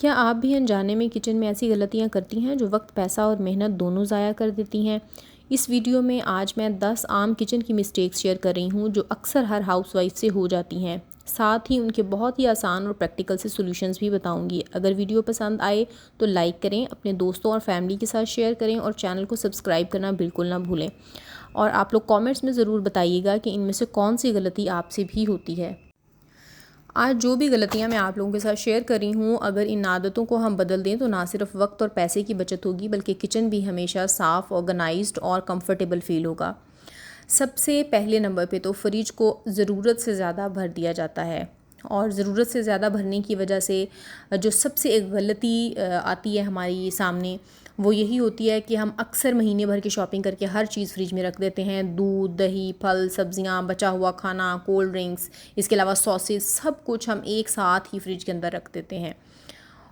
क्या आप भी अनजाने में किचन में ऐसी गलतियाँ करती हैं जो वक्त, पैसा और मेहनत दोनों ज़ाया कर देती हैं? इस वीडियो में आज मैं 10 आम किचन की मिस्टेक्स शेयर कर रही हूँ जो अक्सर हर हाउसवाइफ से हो जाती हैं। साथ ही उनके बहुत ही आसान और प्रैक्टिकल से सॉल्यूशंस भी बताऊंगी। अगर वीडियो पसंद आए तो लाइक करें, अपने दोस्तों और फैमिली के साथ शेयर करें और चैनल को सब्सक्राइब करना बिल्कुल ना भूलें। और आप लोग कमेंट्स में ज़रूर बताइएगा कि इनमें से कौन सी गलती आपसे भी होती है। आज जो भी गलतियां मैं आप लोगों के साथ शेयर कर रही हूँ, अगर इन आदतों को हम बदल दें तो ना सिर्फ वक्त और पैसे की बचत होगी बल्कि किचन भी हमेशा साफ़, ऑर्गेनाइज्ड और कंफर्टेबल फील होगा। सबसे पहले नंबर पे तो फ्रिज को ज़रूरत से ज़्यादा भर दिया जाता है, और ज़रूरत से ज़्यादा भरने की वजह से जो सबसे एक गलती आती है हमारी सामने, वो यही होती है कि हम अक्सर महीने भर की शॉपिंग करके हर चीज़ फ्रिज में रख देते हैं। दूध, दही, फल, सब्जियां, बचा हुआ खाना, कोल्ड ड्रिंक्स, इसके अलावा सॉसेस, सब कुछ हम एक साथ ही फ्रिज के अंदर रख देते हैं।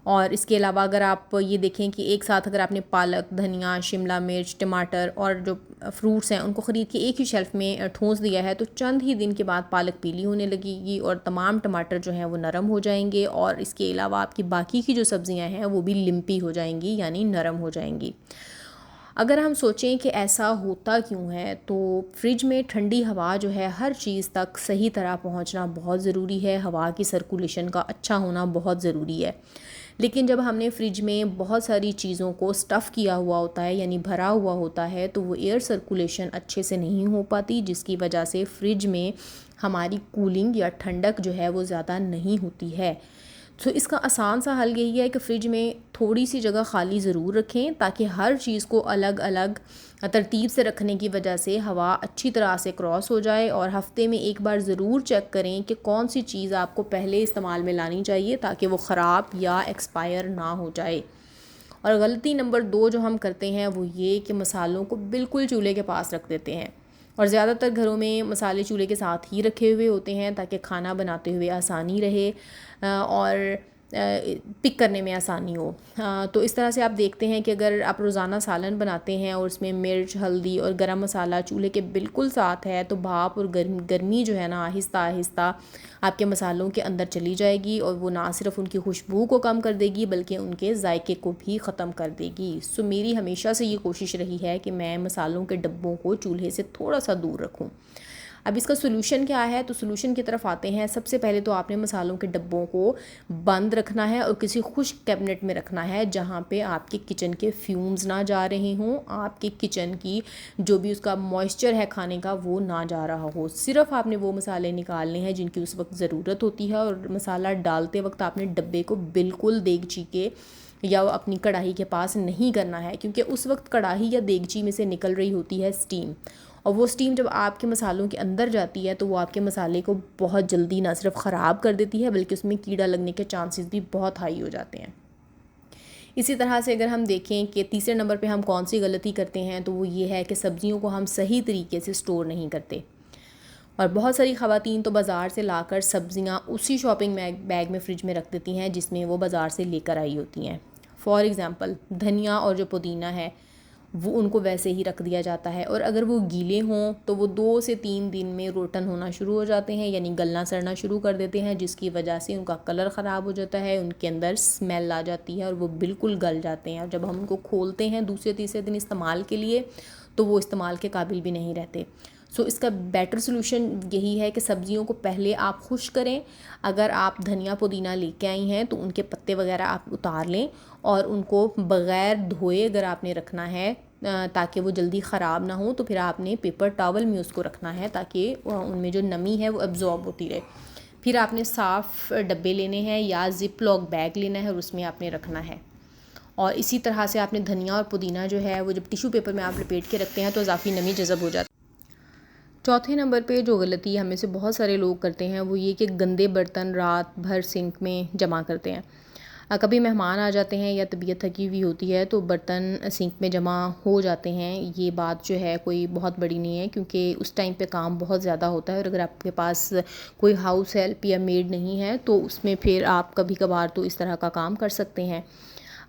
और इसके अलावा अगर आप ये देखें कि एक साथ अगर आपने पालक, धनिया, शिमला मिर्च, टमाटर और जो फ्रूट्स हैं उनको ख़रीद के एक ही शेल्फ़ में ठूंस दिया है, तो चंद ही दिन के बाद पालक पीली होने लगेगी और तमाम टमाटर जो हैं वो नरम हो जाएंगे, और इसके अलावा आपकी बाकी की जो सब्ज़ियां हैं वो भी लिम्पी हो जाएंगी, यानी नरम हो जाएंगी। अगर हम सोचें कि ऐसा होता क्यों है, तो फ्रिज में ठंडी हवा जो है हर चीज़ तक सही तरह पहुंचना बहुत ज़रूरी है। हवा की सर्कुलेशन का अच्छा होना बहुत ज़रूरी है। लेकिन जब हमने फ्रिज में बहुत सारी चीज़ों को स्टफ़ किया हुआ होता है, यानी भरा हुआ होता है, तो वो एयर सर्कुलेशन अच्छे से नहीं हो पाती, जिसकी वजह से फ्रिज में हमारी कूलिंग या ठंडक जो है वो ज़्यादा नहीं होती है। तो इसका आसान सा हल यही है कि फ़्रिज में थोड़ी सी जगह खाली ज़रूर रखें, ताकि हर चीज़ को अलग अलग तरतीब से रखने की वजह से हवा अच्छी तरह से क्रॉस हो जाए। और हफ़्ते में एक बार ज़रूर चेक करें कि कौन सी चीज़ आपको पहले इस्तेमाल में लानी चाहिए, ताकि वो ख़राब या एक्सपायर ना हो जाए। और गलती नंबर 2 जो हम करते हैं वो ये कि मसालों को बिल्कुल चूल्हे के पास रख देते हैं। और ज़्यादातर घरों में मसाले चूल्हे के साथ ही रखे हुए होते हैं, ताकि खाना बनाते हुए आसानी रहे और पिक करने में आसानी हो। तो इस तरह से आप देखते हैं कि अगर आप रोज़ाना सालन बनाते हैं और उसमें मिर्च, हल्दी और गरम मसाला चूल्हे के बिल्कुल साथ है, तो भाप और गर्मी जो है ना आहिस्ता आहिस्ता आपके मसालों के अंदर चली जाएगी, और वो ना सिर्फ उनकी खुशबू को कम कर देगी बल्कि उनके जायके को भी ख़त्म कर देगी। सो मेरी हमेशा से ये कोशिश रही है कि मैं मसालों के डब्बों को चूल्हे से थोड़ा सा दूर रखूँ। अब इसका सोल्यूशन क्या है, तो सोल्यूशन की तरफ आते हैं। सबसे पहले तो आपने मसालों के डब्बों को बंद रखना है और किसी खुश्क कैबिनेट में रखना है, जहाँ पे आपके किचन के फ्यूम्स ना जा रहे हों, आपके किचन की जो भी उसका मॉइस्चर है खाने का वो ना जा रहा हो। सिर्फ आपने वो मसाले निकालने हैं जिनकी उस वक्त ज़रूरत होती है, और मसाला डालते वक्त आपने डब्बे को बिल्कुल देगची के या अपनी कढ़ाई के पास नहीं करना है, क्योंकि उस वक्त कढ़ाई या देगची में से निकल रही होती है स्टीम, और वो स्टीम जब आपके मसालों के अंदर जाती है तो वो आपके मसाले को बहुत जल्दी ना सिर्फ ख़राब कर देती है बल्कि उसमें कीड़ा लगने के चांसेस भी बहुत हाई हो जाते हैं। इसी तरह से अगर हम देखें कि तीसरे नंबर पे हम कौन सी गलती करते हैं, तो वो ये है कि सब्ज़ियों को हम सही तरीके से स्टोर नहीं करते। और बहुत सारी ख़वातीन तो बाज़ार से लाकर सब्ज़ियाँ उसी शॉपिंग बैग में फ़्रिज में रख देती हैं जिसमें वो बाज़ार से लेकर आई होती हैं। फ़ॉर एग्ज़ाम्पल धनिया और जो पुदीना है वो उनको वैसे ही रख दिया जाता है, और अगर वो गीले हों तो वो 2 से 3 दिन में रोटन होना शुरू हो जाते हैं, यानी गलना सड़ना शुरू कर देते हैं, जिसकी वजह से उनका कलर ख़राब हो जाता है, उनके अंदर स्मेल आ जाती है और वो बिल्कुल गल जाते हैं। और जब हम उनको खोलते हैं दूसरे तीसरे दिन इस्तेमाल के लिए, तो वो इस्तेमाल के काबिल भी नहीं रहते। सो इसका बेटर सोल्यूशन यही है कि सब्ज़ियों को पहले आप खुश करें। अगर आप धनिया पुदीना लेके आई हैं तो उनके पत्ते वगैरह आप उतार लें और उनको बग़ैर धोए अगर आपने रखना है ताकि वो जल्दी ख़राब ना हो, तो फिर आपने पेपर टॉवल में उसको रखना है ताकि उनमें जो नमी है वो एब्जॉर्ब होती रहे। फिर आपने साफ़ डब्बे लेने हैं या ज़िप लॉक बैग लेना है और उसमें आपने रखना है। और इसी तरह से आपने धनिया और पुदीना जो है वो जब टिश्यू पेपर में आप लपेट के रखते हैं तो इजाफ़ी नमी जज़ब हो जाती है। चौथे नंबर पे जो गलती हमें से बहुत सारे लोग करते हैं वो ये कि गंदे बर्तन रात भर सिंक में जमा करते हैं। कभी मेहमान आ जाते हैं या तबीयत थकी हुई होती है तो बर्तन सिंक में जमा हो जाते हैं। ये बात जो है कोई बहुत बड़ी नहीं है, क्योंकि उस टाइम पे काम बहुत ज़्यादा होता है, और अगर आपके पास कोई हाउस हेल्प या मेड नहीं है तो उसमें फिर आप कभी कभार तो इस तरह का काम कर सकते हैं।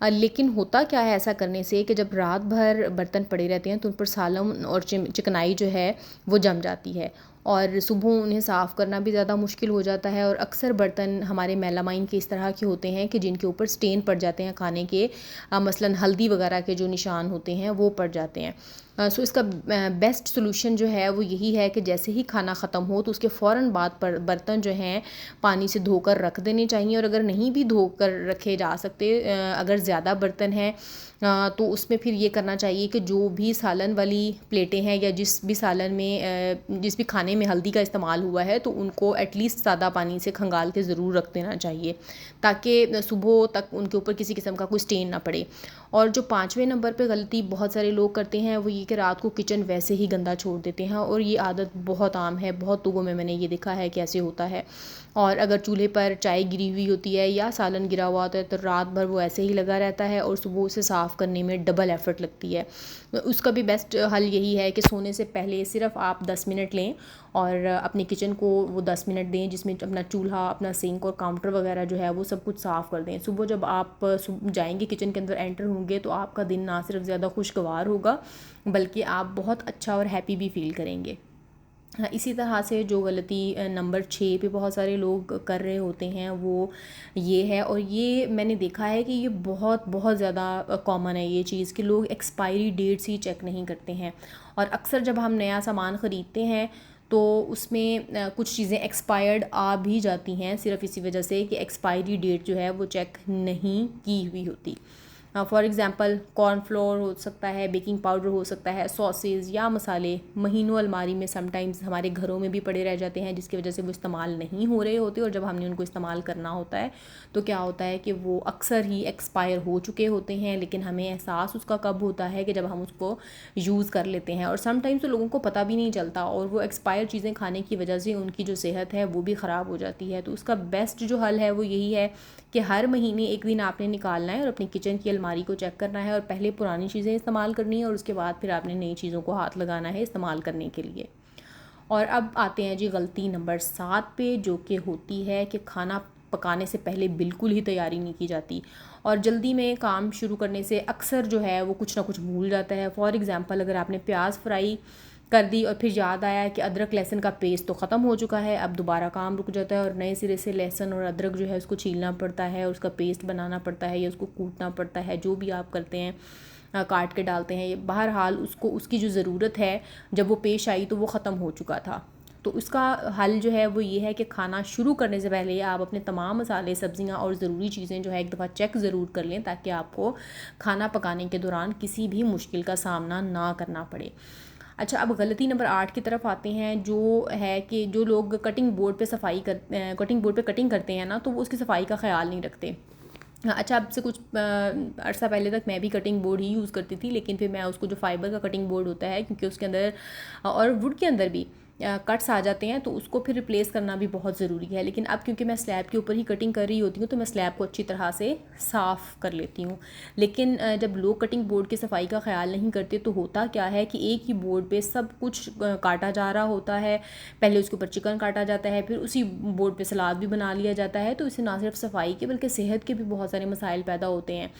लेकिन होता क्या है ऐसा करने से कि जब रात भर बर्तन पड़े रहते हैं तो उन पर सालन और चिकनाई जो है वो जम जाती है, और सुबह उन्हें साफ़ करना भी ज़्यादा मुश्किल हो जाता है। और अक्सर बर्तन हमारे मेलामाइन के इस तरह के होते हैं कि जिनके ऊपर स्टेन पड़ जाते हैं खाने के, मसलन हल्दी वगैरह के जो निशान होते हैं वो पड़ जाते हैं। सो इसका बेस्ट सॉल्यूशन जो है वो यही है कि जैसे ही खाना ख़त्म हो तो उसके फ़ौरन बाद पर बर्तन जो हैं पानी से धोकर रख देने चाहिए। और अगर नहीं भी धोकर रखे जा सकते, अगर ज़्यादा बर्तन हैं तो उसमें फिर ये करना चाहिए कि जो भी सालन वाली प्लेटें हैं या जिस भी सालन में जिस भी खाने में हल्दी का इस्तेमाल हुआ है तो उनको एटलीस्ट सादा पानी से खंगाल के ज़रूर रख देना चाहिए, ताकि सुबह तक उनके ऊपर किसी किस्म का कोई स्टेन ना पड़े। और जो 5वें नंबर पे गलती बहुत सारे लोग करते हैं वो ये कि रात को किचन वैसे ही गंदा छोड़ देते हैं, और ये आदत बहुत आम है, बहुत लोगों में मैंने ये देखा है कि ऐसे होता है। और अगर चूल्हे पर चाय गिरी हुई होती है या सालन गिरा हुआ होता है तो रात भर वो ऐसे ही लगा रहता है और सुबह उसे साफ़ करने में डबल एफ़र्ट लगती है। उसका भी बेस्ट हल यही है कि सोने से पहले सिर्फ आप 10 मिनट लें और अपने किचन को वो 10 मिनट दें, जिसमें अपना चूल्हा, अपना सिंक और काउंटर वगैरह जो है वो सब कुछ साफ़ कर दें। सुबह जब आप जाएंगे किचन के अंदर एंटर होंगे तो आपका दिन ना सिर्फ ज़्यादा खुशगवार होगा बल्कि आप बहुत अच्छा और हैप्पी भी फील करेंगे। इसी तरह से जो गलती नंबर 6 पे बहुत सारे लोग कर रहे होते हैं वो ये है, और ये मैंने देखा है कि ये बहुत बहुत ज़्यादा कॉमन है ये चीज़, कि लोग एक्सपायरी डेट्स ही चेक नहीं करते हैं। और अक्सर जब हम नया सामान ख़रीदते हैं तो उसमें कुछ चीज़ें एक्सपायर्ड आ भी जाती हैं सिर्फ इसी वजह से कि एक्सपायरी डेट जो है वो चेक नहीं की हुई होती। फॉर एग्ज़ाम्पल कॉर्नफ्लोर हो सकता है, बेकिंग पाउडर हो सकता है, सॉसेज या मसाले महीनों अलमारी में समटाइम्स हमारे घरों में भी पड़े रह जाते हैं, जिसकी वजह से वो इस्तेमाल नहीं हो रहे होते, और जब हमने उनको इस्तेमाल करना होता है तो क्या होता है कि वो अक्सर ही एक्सपायर हो चुके होते हैं, लेकिन हमें एहसास उसका कब होता है कि जब हम उसको यूज़ कर लेते हैं। और समटाइम्स तो लोगों को पता भी नहीं चलता और वो एक्सपायर चीज़ें खाने की वजह से उनकी जो सेहत है वो भी ख़राब हो जाती है। तो उसका बेस्ट जो हल है वो यही है कि हर महीने एक दिन आपने निकालना है और अपनी किचन की अलमारी को चेक करना है और पहले पुरानी चीज़ें इस्तेमाल करनी है और उसके बाद फिर आपने नई चीज़ों को हाथ लगाना है इस्तेमाल करने के लिए। और अब आते हैं जी गलती नंबर 7 पे, जो कि होती है कि खाना पकाने से पहले बिल्कुल ही तैयारी नहीं की जाती और जल्दी में काम शुरू करने से अक्सर जो है वो कुछ ना कुछ भूल जाता है। फॉर एग्ज़ाम्पल अगर आपने प्याज फ्राई कर दी और फिर याद आया कि अदरक लहसुन का पेस्ट तो ख़त्म हो चुका है, अब दोबारा काम रुक जाता है और नए सिरे से लहसुन और अदरक जो है उसको छीलना पड़ता है, उसका पेस्ट बनाना पड़ता है या उसको कूटना पड़ता है, जो भी आप करते हैं काट के डालते हैं। बहरहाल उसको उसकी जो ज़रूरत है जब वो पेश आई तो वो ख़त्म हो चुका था। तो उसका हल जो है वो ये है कि खाना शुरू करने से पहले आप अपने तमाम मसाले, सब्ज़ियाँ और ज़रूरी चीज़ें जो है एक दफ़ा चेक ज़रूर कर लें, ताकि आपको खाना पकाने के दौरान किसी भी मुश्किल का सामना ना करना पड़े। अच्छा, अब गलती नंबर 8 की तरफ आते हैं, जो है कि जो लोग कटिंग बोर्ड पे कटिंग बोर्ड पे कटिंग करते हैं ना, तो वो उसकी सफाई का ख्याल नहीं रखते। अच्छा, अब से कुछ अर्सा पहले तक मैं भी कटिंग बोर्ड ही यूज़ करती थी, लेकिन फिर मैं उसको जो फाइबर का कटिंग बोर्ड होता है, क्योंकि उसके अंदर और वुड के अंदर भी कट्स आ जाते हैं, तो उसको फिर रिप्लेस करना भी बहुत ज़रूरी है। लेकिन अब क्योंकि मैं स्लैब के ऊपर ही कटिंग कर रही होती हूँ तो मैं स्लैब को अच्छी तरह से साफ़ कर लेती हूँ। लेकिन जब लोग कटिंग बोर्ड की सफाई का ख्याल नहीं करते तो होता क्या है कि एक ही बोर्ड पे सब कुछ काटा जा रहा होता है। पहले उसके ऊपर चिकन काटा जाता है, फिर उसी बोर्ड पे सलाद भी बना लिया जाता है, तो इससे ना सिर्फ सफाई के बल्कि सेहत के भी बहुत सारे मसाइल पैदा होते हैं।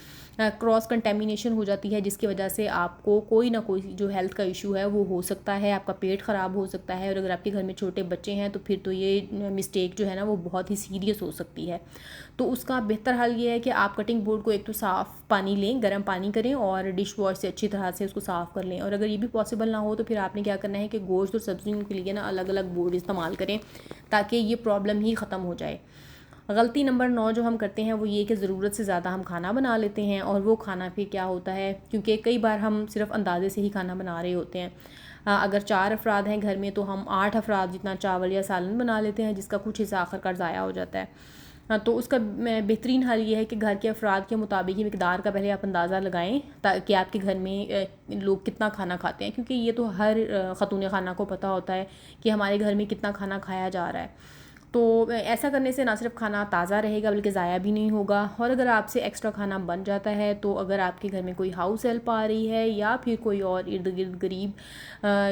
क्रॉस कंटेमिनेशन हो जाती है, जिसकी वजह से आपको कोई ना कोई जो हेल्थ का इशू है वो हो सकता है, आपका पेट ख़राब हो सकता है, और अगर आपके घर में छोटे बच्चे हैं तो फिर तो ये मिस्टेक जो है ना वो बहुत ही सीरियस हो सकती है। तो उसका बेहतर हल ये है कि आप कटिंग बोर्ड को एक तो साफ़ पानी लें, गर्म पानी करें और डिश वॉश से अच्छी तरह से उसको साफ़ कर लें। और अगर ये भी पॉसिबल ना हो तो फिर आपने क्या करना है कि गोश्त और सब्जियों के लिए ना अलग अलग बोर्ड इस्तेमाल करें, ताकि ये प्रॉब्लम ही ख़त्म हो जाए। गलती नंबर 9 जो हम करते हैं वो ये कि ज़रूरत से ज़्यादा हम खाना बना लेते हैं, और वो खाना फिर क्या होता है, क्योंकि कई बार हम सिर्फ अंदाज़े से ही खाना बना रहे होते हैं। अगर 4 अफराद हैं घर में तो हम 8 अफराद जितना चावल या सालन बना लेते हैं, जिसका कुछ हिस्सा आखिरकार ज़ाया हो जाता है। तो उसका बेहतरीन हल ये है कि घर के अफराद के मुताबिक ही मिकदार का पहले आप अंदाज़ा लगाएं, ताकि आपके घर में लोग कितना खाना खाते हैं, क्योंकि ये तो हर ख़तून खाना को पता होता है कि हमारे घर में कितना खाना खाया जा रहा है। तो ऐसा करने से ना सिर्फ खाना ताज़ा रहेगा बल्कि ज़ाया भी नहीं होगा। और अगर आपसे एक्स्ट्रा खाना बन जाता है तो अगर आपके घर में कोई हाउस हेल्प आ रही है या फिर कोई और इर्द गिर्द गरीब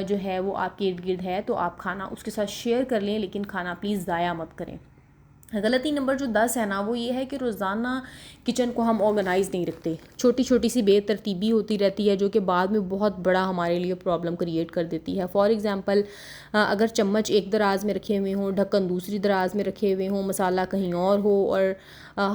जो है वो आपके इर्द गिर्द है, तो आप खाना उसके साथ शेयर कर लें, लेकिन खाना प्लीज़ ज़ाया मत करें। गलती नंबर जो 10 है ना, वो ये है कि रोज़ाना किचन को हम ऑर्गेनाइज़ नहीं रखते। छोटी छोटी सी बेतरतीबी होती रहती है जो कि बाद में बहुत बड़ा हमारे लिए प्रॉब्लम क्रिएट कर देती है। फॉर एग्ज़ाम्पल, अगर चम्मच एक दराज में रखे हुए हों, ढक्कन दूसरी दराज में रखे हुए हों, मसाला कहीं और हो, और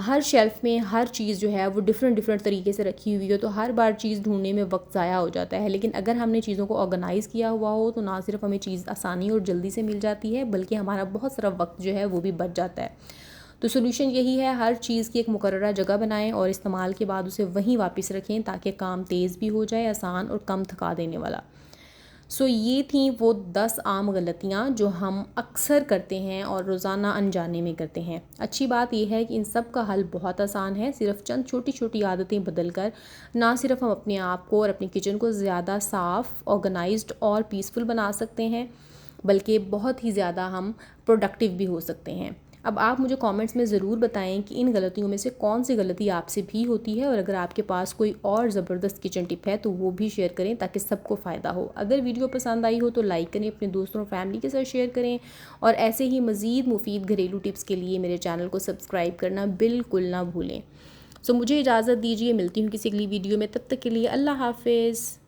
हर शेल्फ़ में हर चीज़ जो है वो डिफ़रेंट डिफ़रेंट तरीके से रखी हुई हो, तो हर बार चीज़ ढूंढने में वक्त ज़ाया हो जाता है। लेकिन अगर हमने चीज़ों को ऑर्गेनाइज़ किया हुआ हो तो ना सिर्फ हमें चीज़ आसानी और जल्दी से मिल जाती है, बल्कि हमारा बहुत सारा वक्त जो है वो भी बच जाता है। तो सोल्यूशन यही है, हर चीज़ की एक मुकर्ररा जगह बनाएं और इस्तेमाल के बाद उसे वहीं वापस रखें, ताकि काम तेज़ भी हो जाए, आसान और कम थका देने वाला। ये थी वो 10 आम गलतियाँ जो हम अक्सर करते हैं और रोज़ाना अनजाने में करते हैं। अच्छी बात यह है कि इन सब का हल बहुत आसान है, सिर्फ चंद छोटी छोटी आदतें बदल कर ना सिर्फ हम अपने आप को और अपनी किचन को ज़्यादा साफ़, ऑर्गेनाइज्ड और पीसफुल बना सकते हैं, बल्कि बहुत ही ज़्यादा हम प्रोडक्टिव भी हो सकते हैं। अब आप मुझे कमेंट्स में ज़रूर बताएं कि इन गलतियों में से कौन सी गलती आपसे भी होती है, और अगर आपके पास कोई और ज़बरदस्त किचन टिप है तो वो भी शेयर करें ताकि सबको फ़ायदा हो। अगर वीडियो पसंद आई हो तो लाइक करें, अपने दोस्तों और फैमिली के साथ शेयर करें, और ऐसे ही मज़ीद मुफीद घरेलू टिप्स के लिए मेरे चैनल को सब्सक्राइब करना बिल्कुल ना भूलें। मुझे इजाज़त दीजिए, मिलती हूँ किसी अगली वीडियो में, तब तक के लिए अल्लाह हाफ़िज़।